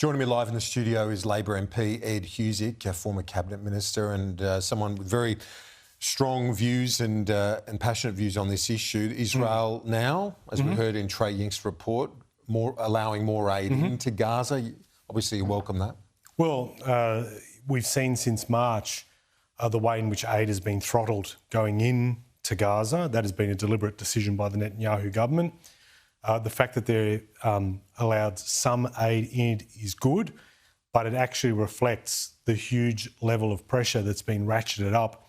Joining me live in the studio is Labor MP Ed Husic, a former cabinet minister and someone with very strong views and passionate views on this issue. Israel now, as we heard in Trey Yink's report, allowing more aid into Gaza. Obviously, you welcome that. Well, we've seen since March the way in which aid has been throttled going in to Gaza. That has been a deliberate decision by the Netanyahu government. The fact that they're allowed some aid in is good, but it actually reflects the huge level of pressure that's been ratcheted up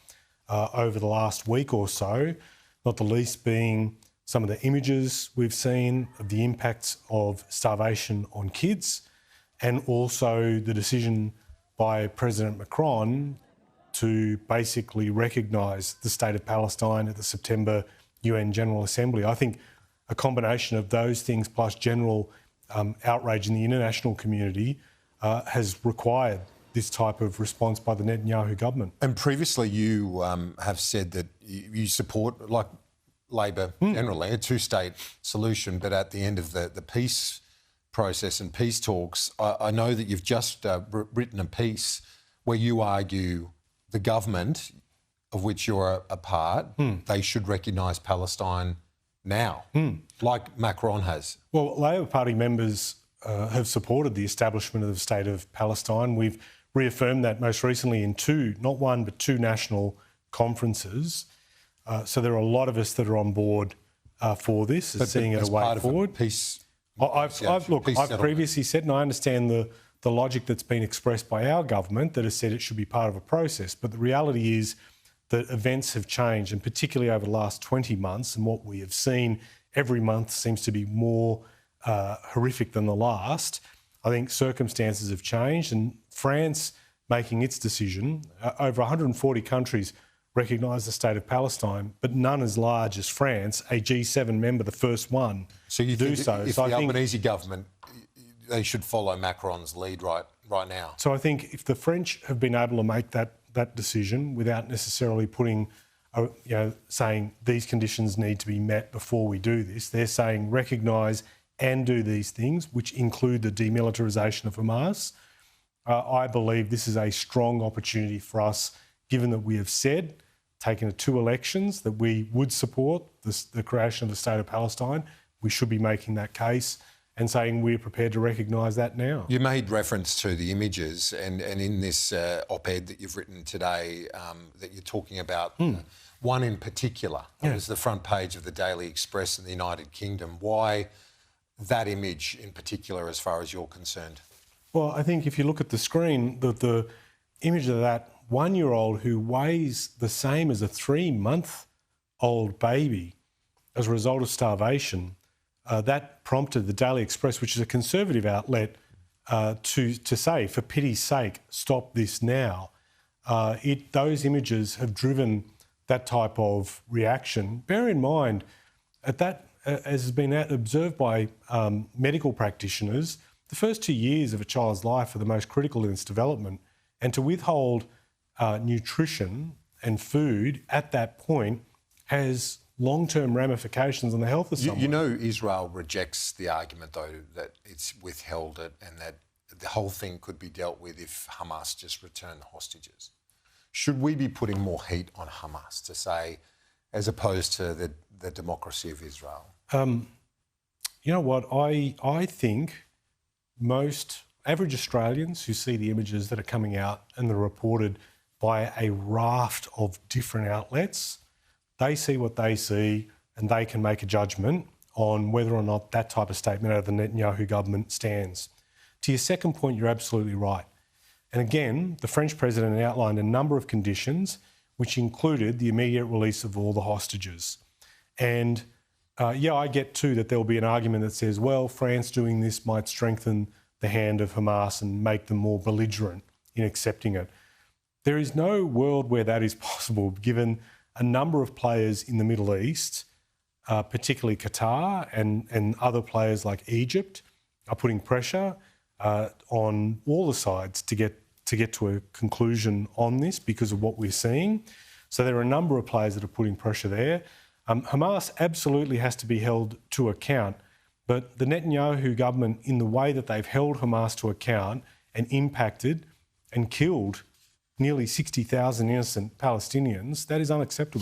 over the last week or so, not the least being some of the images we've seen of the impacts of starvation on kids, and also the decision by President Macron to basically recognise the state of Palestine at the September UN General Assembly. I think a combination of those things plus general outrage in the international community has required this type of response by the Netanyahu government. And previously you have said that you support, like Labor generally, a two-state solution, but at the end of the peace process and peace talks, I know that you've just written a piece where you argue the government, of which you're a part, they should recognise Palestine now, like Macron has. Well, Labor Party members have supported the establishment of the state of Palestine. We've reaffirmed that most recently in not one, but two national conferences. So there are a lot of us that are on board for this, seeing it a way forward. I've previously said, and I understand the logic that's been expressed by our government that has said it should be part of a process, but the reality is that events have changed, and particularly over the last 20 months, and what we have seen every month seems to be more horrific than the last. I think circumstances have changed, and France making its decision, over 140 countries recognise the state of Palestine, but none as large as France, a G7 member, the first one to do so. If the Albanese government, they should follow Macron's lead right now. So I think if the French have been able to make that decision without necessarily putting, saying these conditions need to be met before we do this, they're saying recognise and do these things, which include the demilitarisation of Hamas. I believe this is a strong opportunity for us, given that we have said, taken 2 elections, that we would support the creation of the State of Palestine. We should be making that case and saying we're prepared to recognise that now. You made reference to the images, and in this op-ed that you've written today, that you're talking about one in particular. It was the front page of the Daily Express in the United Kingdom. Why that image in particular, as far as you're concerned? Well, I think if you look at the screen, the image of that 1-year-old who weighs the same as a 3-month-old baby as a result of starvation, that prompted the Daily Express, which is a conservative outlet, to say, for pity's sake, stop this now. Those images have driven that type of reaction. Bear in mind, as has been observed by medical practitioners, the first 2 years of a child's life are the most critical in its development, and to withhold nutrition and food at that point has long-term ramifications on the health of someone. You know, Israel rejects the argument, though, that it's withheld it and that the whole thing could be dealt with if Hamas just returned the hostages. Should we be putting more heat on Hamas to say, as opposed to the democracy of Israel? You know what? I think most average Australians who see the images that are coming out and they're reported by a raft of different outlets, they see what they see and they can make a judgment on whether or not that type of statement out of the Netanyahu government stands. To your second point, you're absolutely right. And again, the French president outlined a number of conditions which included the immediate release of all the hostages. And I get too that there will be an argument that says, well, France doing this might strengthen the hand of Hamas and make them more belligerent in accepting it. There is no world where that is possible, given a number of players in the Middle East, particularly Qatar and other players like Egypt, are putting pressure on all the sides to get to a conclusion on this because of what we're seeing. So there are a number of players that are putting pressure there. Hamas absolutely has to be held to account, But the Netanyahu government, in the way that they've held Hamas to account and impacted and killed nearly 60,000 innocent Palestinians, that is unacceptable.